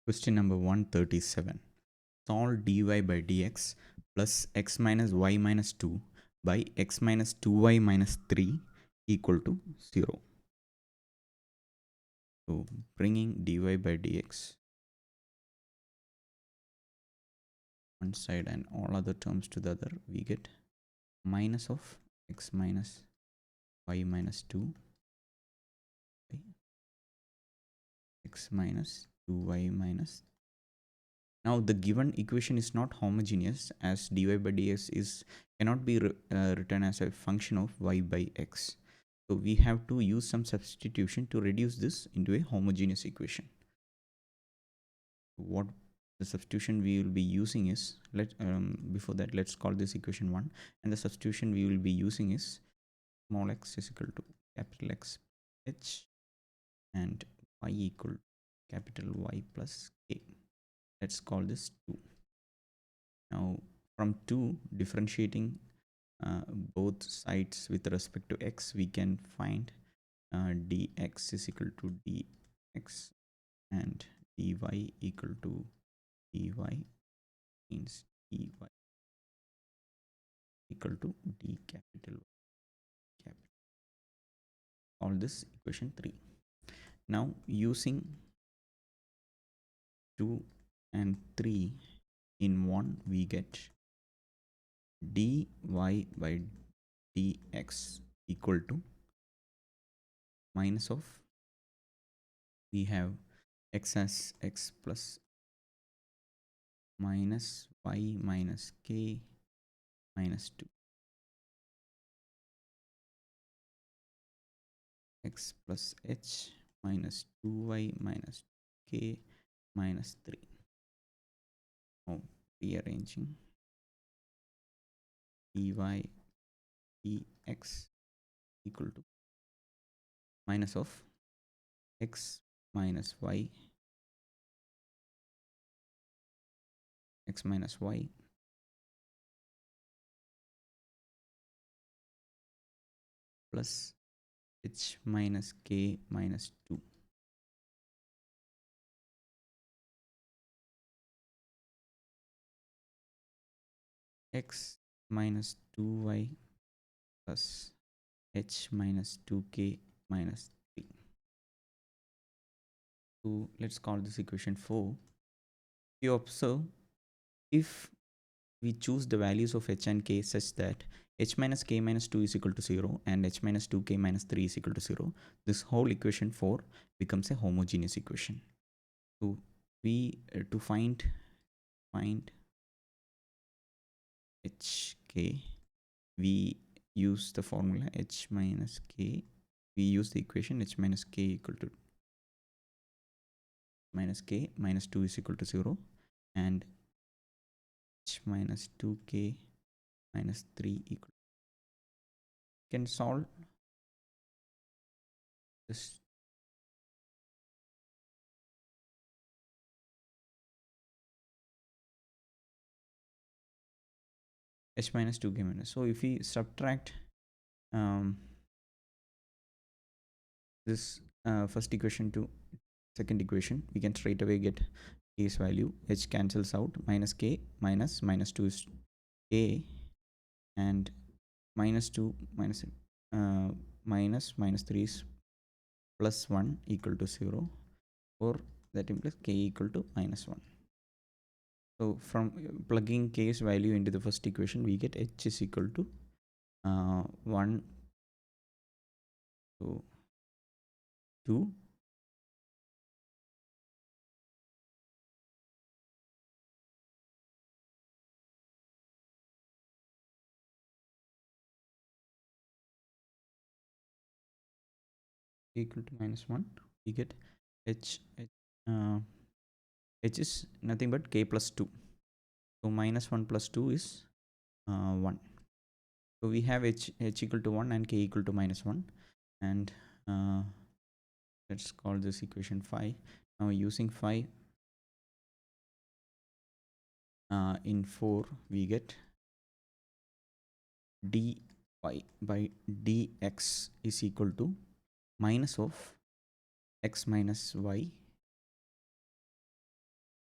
Question number 137. Solve dy by dx plus x minus y minus 2 by x minus 2y minus 3 equal to 0. So bringing dy by dx one side and all other terms to the other, we get minus of x minus y minus 2 by x minus 2y minus. Now the given equation is not homogeneous, as dy by dx cannot be written as a function of y by x. So we have to use some substitution to reduce this into a homogeneous equation. What the substitution we will be using is, before that let's call this equation 1, and the substitution we will be using is small x is equal to capital X h and y equal to capital Y plus k. Let's call this 2. Now from 2, differentiating both sides with respect to x, we can find dx is equal to dx and dy equal to dy means dy equal to d capital Y capital. All this equation 3. Now using 2 and 3 in 1, we get dy by dx equal to minus of, we have x as x plus minus y minus k minus 2, x plus h minus 2y minus k minus 3. Now rearranging dy dx equal to minus of x minus y, x minus y plus h minus k minus 2, x minus 2y plus h minus 2k minus 3. So let's call this equation 4. You observe, if we choose the values of h and k such that h minus k minus 2 is equal to 0 and h minus 2k minus 3 is equal to 0, this whole equation 4 becomes a homogeneous equation. So we to find hk, we use the formula h minus k. We use the equation h minus k equal to minus k minus 2 is equal to 0 and h minus 2k minus 3 equal. Can solve this. H minus 2k minus. So if we subtract this first equation to second equation, we can straight away get k's value. H cancels out, minus k minus 2 is k, and minus 2 minus minus 3 is plus 1 equal to 0, or that implies k equal to minus 1. So from plugging k's value into the first equation, we get h is equal to 1 to 2 equal to minus 1. We get h is nothing but k plus 2. So minus 1 plus 2 is 1. So we have h equal to 1 and k equal to minus 1, and let's call this equation 5. Now using 5 in 4, we get dy by dx is equal to minus of x minus y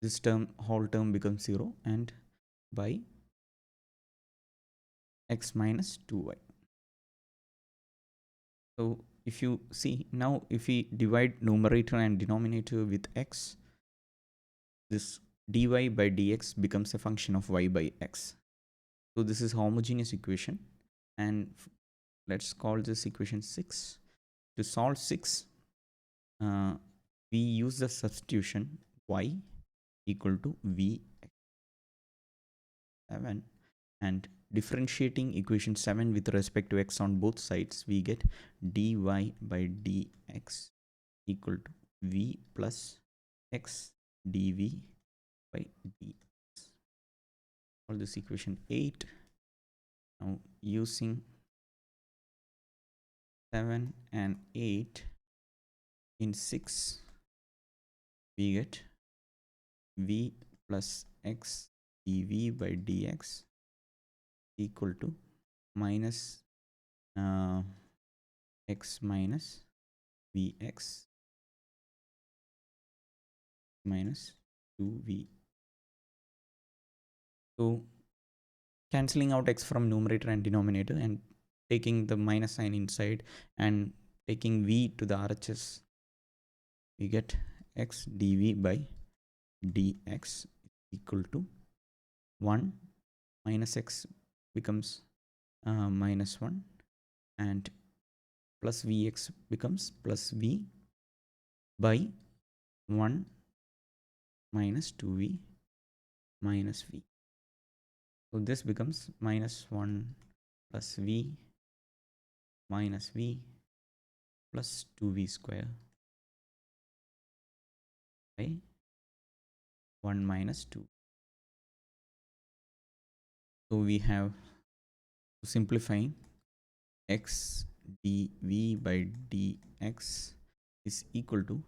this term, whole term becomes 0, and by x minus 2y. So if you see now, if we divide numerator and denominator with x, this dy by dx becomes a function of y by x. So this is homogeneous equation, and let's call this equation 6. To solve 6, we use the substitution y equal to v7, and differentiating equation 7 with respect to x on both sides, we get dy by dx equal to v plus x dv by dx. Call this equation 8. Now using 7 and 8 in 6, we get v plus x dv by dx equal to minus x minus vx minus 2v. So cancelling out x from numerator and denominator and taking the minus sign inside and taking v to the RHS, we get x dv by dx equal to 1 minus x becomes minus 1, and plus vx becomes plus v by 1 minus 2v minus v. So this becomes minus 1 plus v minus v plus 2v square by 1 minus 2. So we have, simplifying, x dv by dx is equal to,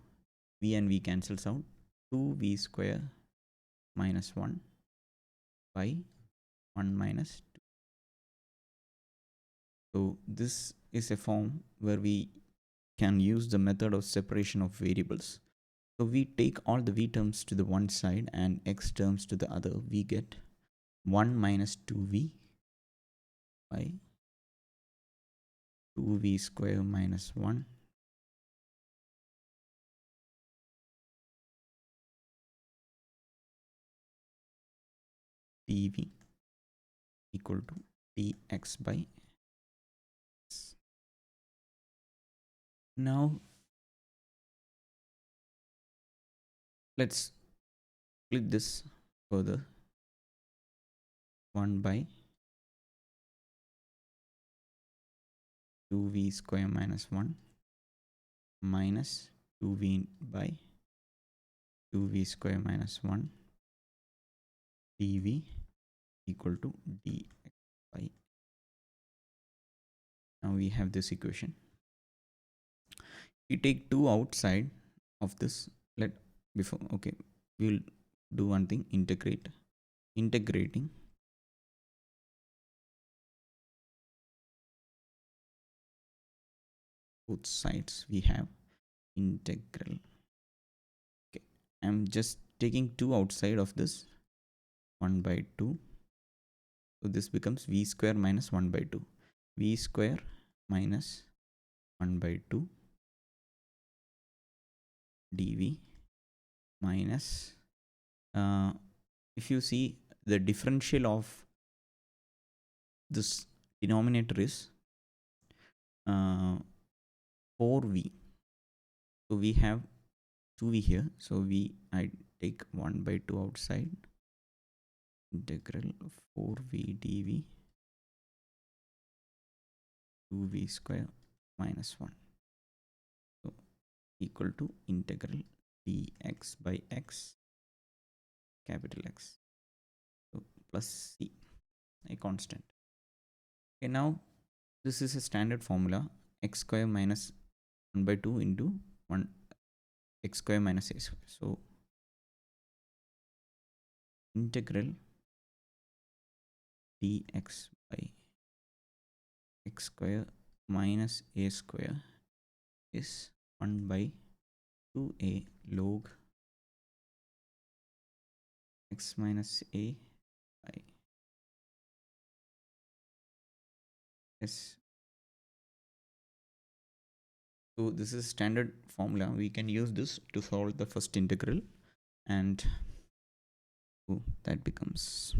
v and v cancels out, 2v square minus 1 by 1 minus 2. So this is a form where we can use the method of separation of variables. So we take all the v terms to the one side and x terms to the other. We get 1 minus 2v by 2v square minus 1 dv equal to dx by x. Now let's split this further. 1 by 2v square minus 1 minus 2v by 2v square minus 1 dv equal to dx by. Now we have this equation. We take 2 outside of this. We'll do one thing, integrating both sides. We have integral. Okay, I'm just taking 2 outside of this, 1 by 2. So this becomes v square minus 1 by 2. V square minus 1 by 2 dv minus, if you see, the differential of this denominator is 4v. So we have 2v here. So I take 1 by 2 outside. Integral of 4v dv 2v square minus 1. So equal to integral dx by x, capital X. So plus c, a constant. Okay, now this is a standard formula, x square minus 1 by 2 into 1 x square minus a square. So integral dx by x square minus a square is 1 by 2a log x minus a by s. So this is standard formula. We can use this to solve the first integral, and that becomes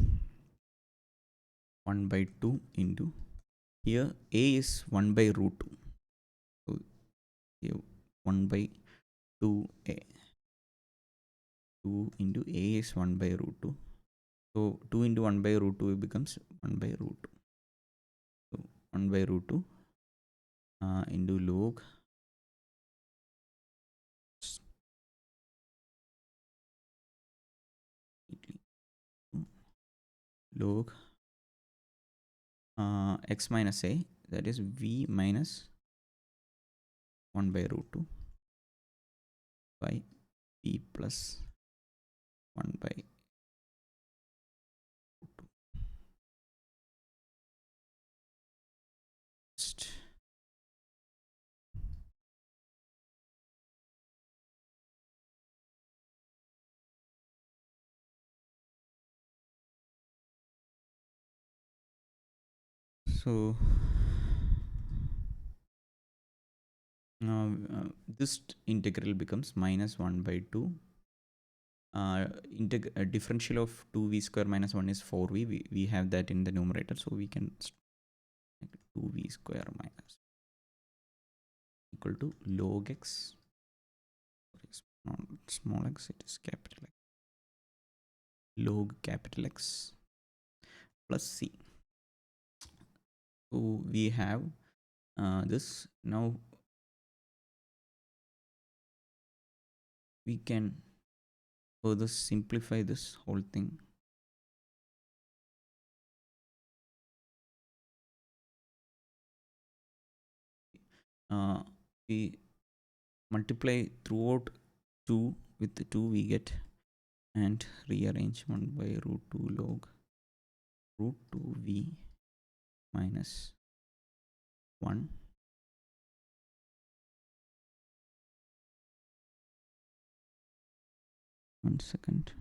1 by 2 into, here a is 1 by root 2. So here 1 by 2 a, 2 into a is 1 by root 2. So 2 into 1 by root 2 becomes 1 by root 2. So 1 by root 2 into log log x minus a, that is v minus 1 by root 2 by v plus 1 by root 2. So now this integral becomes minus 1 by 2. Differential of 2v square minus 1 is 4v. We have that in the numerator, so we can 2v square minus equal to log x, small x, it is capital X, log capital X plus c. So we have this. Now we can further simplify this whole thing. We multiply throughout 2 with the 2 we get, and rearrange 1 by root 2 log root 2v minus 1 . One second.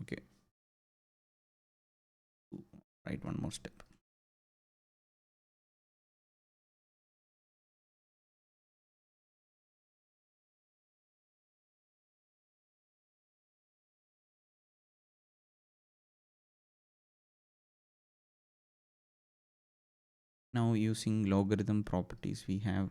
Okay. Write one more step. Now using logarithm properties, we have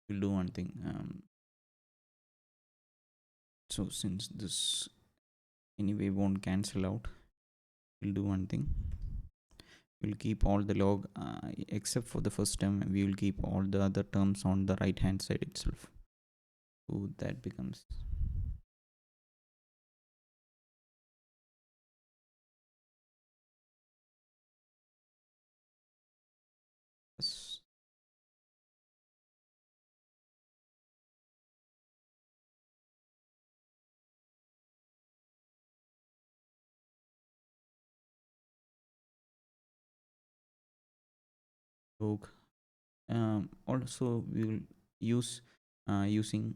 we'll do one thing. So since this anyway won't cancel out, we'll do one thing. We'll keep all the log except for the first term. We will keep all the other terms on the right hand side itself. So that becomes log. Also we will use using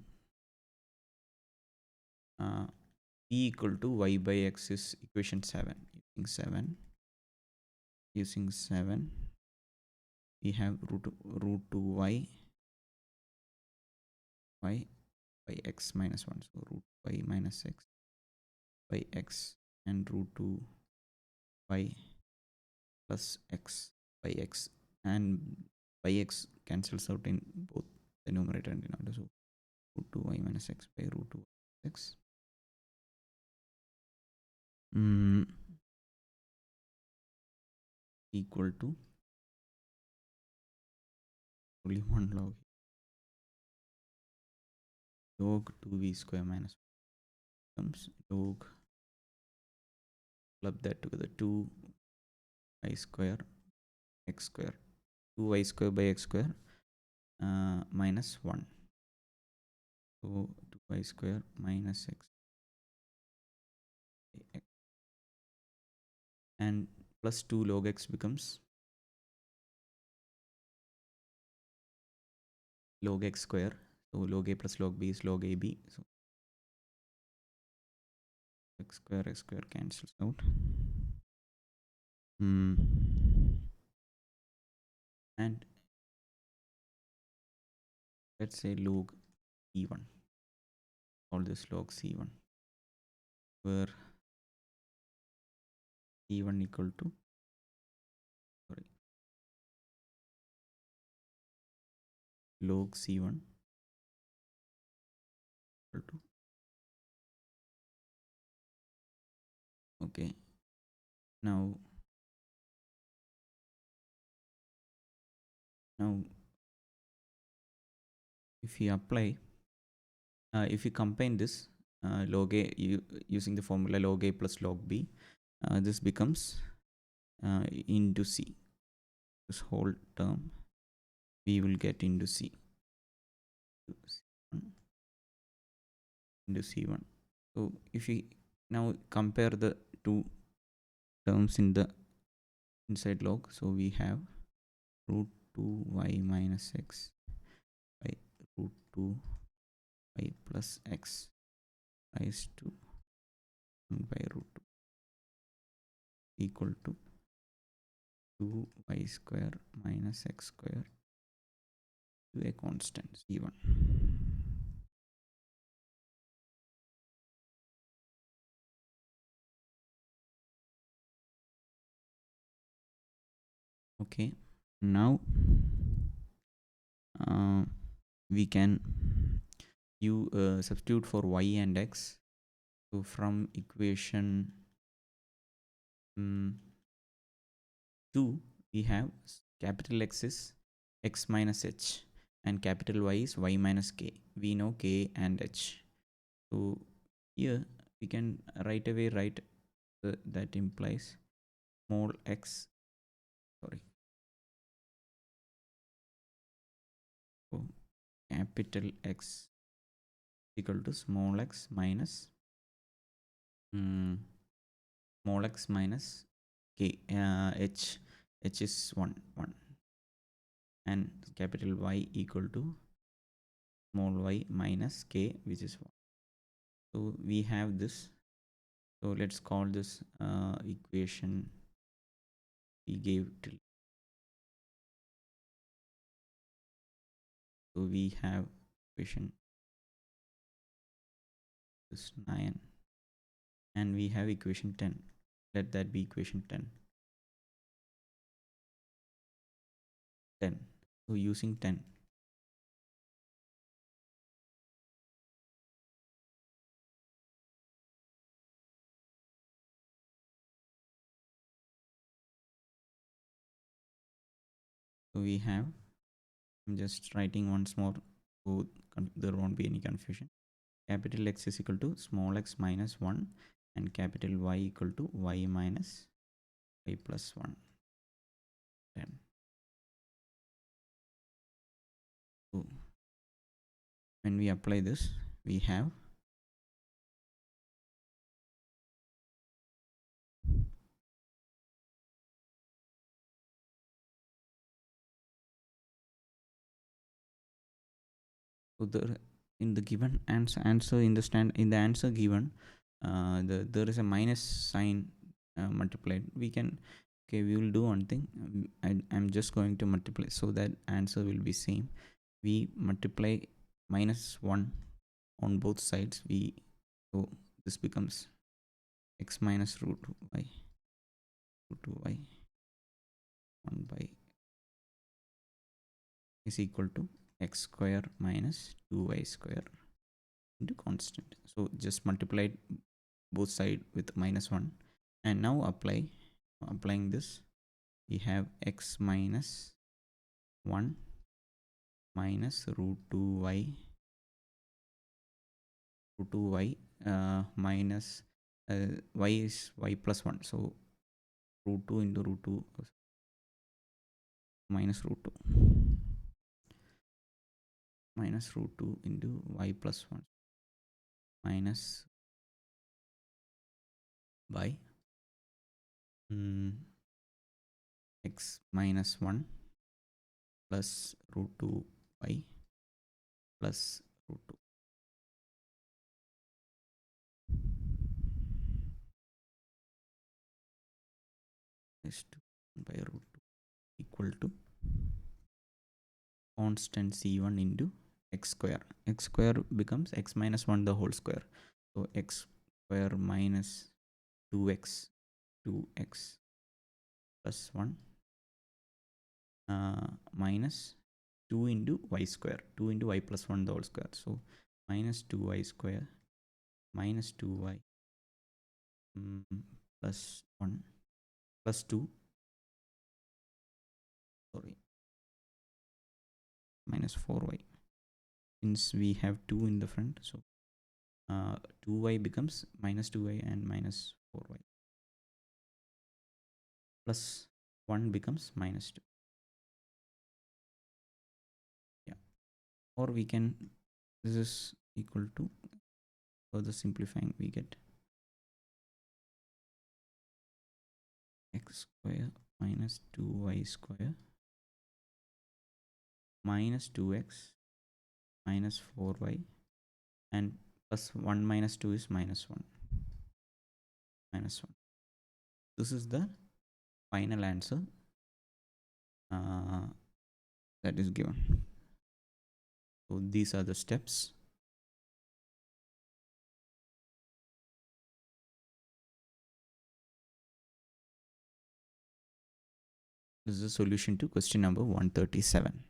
p equal to y by x is equation 7. Using 7 we have root 2 y by x minus 1. So root y minus x by x, and root 2 y plus x by x, and by x cancels out in both the numerator and denominator. So root 2y minus x by root 2 x equal to only one log 2v square minus comes log, club that together, 2y square x square, 2y square by x square minus 1. So 2y square minus x and plus 2 log x becomes log x square. So log a plus log b is log ab. So x square cancels out. And let's say log c1. All this log c1, where c1 equal to log c1 equal to, okay, now if we apply, if we combine this log a using the formula log a plus log b, this becomes into c. This whole term we will get into c, into c1. So if we now compare the two terms in the inside log, so we have root 2y minus x by root 2y plus x raised to 1 by root 2 equal to 2y square minus x square to a constant c1. Okay, now we can substitute for y and x. So from equation 2 we have capital X is x minus h and capital Y is y minus k. We know k and h. So here we can right away write that implies small x, sorry, so capital X equal to small x minus small x minus k, h is 1 and capital Y equal to small y minus k, which is 1. So we have this. So let's call this equation we gave till. So we have equation this 9 and we have equation 10. Let that be equation 10. So using 10, so we have, I'm just writing once more so there won't be any confusion. Capital X is equal to small x minus 1 and capital Y equal to y minus y plus 1. 10. So when we apply this, we have so in the given answer in the answer given, there is a minus sign multiplied. We can, okay, we will do one thing. I'm just going to multiply so that answer will be same. We multiply minus 1 on both sides. So this becomes x minus root 2y 1 by is equal to x square minus 2y square into constant. So just multiply both side with -1, and now applying this, we have x minus 1 minus root 2y minus y is y plus 1, so root 2 into root 2 minus root 2 minus root 2 into y plus 1 minus by x minus 1 plus root 2 y plus root 2 is 2 by root 2 equal to constant c1 into x square. X square becomes x minus 1 the whole square. So x square minus 2x plus 1 minus 2 into y square, 2 into y plus 1 the whole square. So minus 2y square minus 2y plus 1 plus 2, sorry, minus 4y. Since we have 2 in the front, so 2y becomes minus 2y and minus 4y plus 1 becomes minus 2. Yeah, or we can, this is equal to, further simplifying, we get x square minus 2y square minus 2x minus 4y, and plus 1 minus 2 is minus 1. This is the final answer that is given. So these are the steps. This is a solution to question number 137.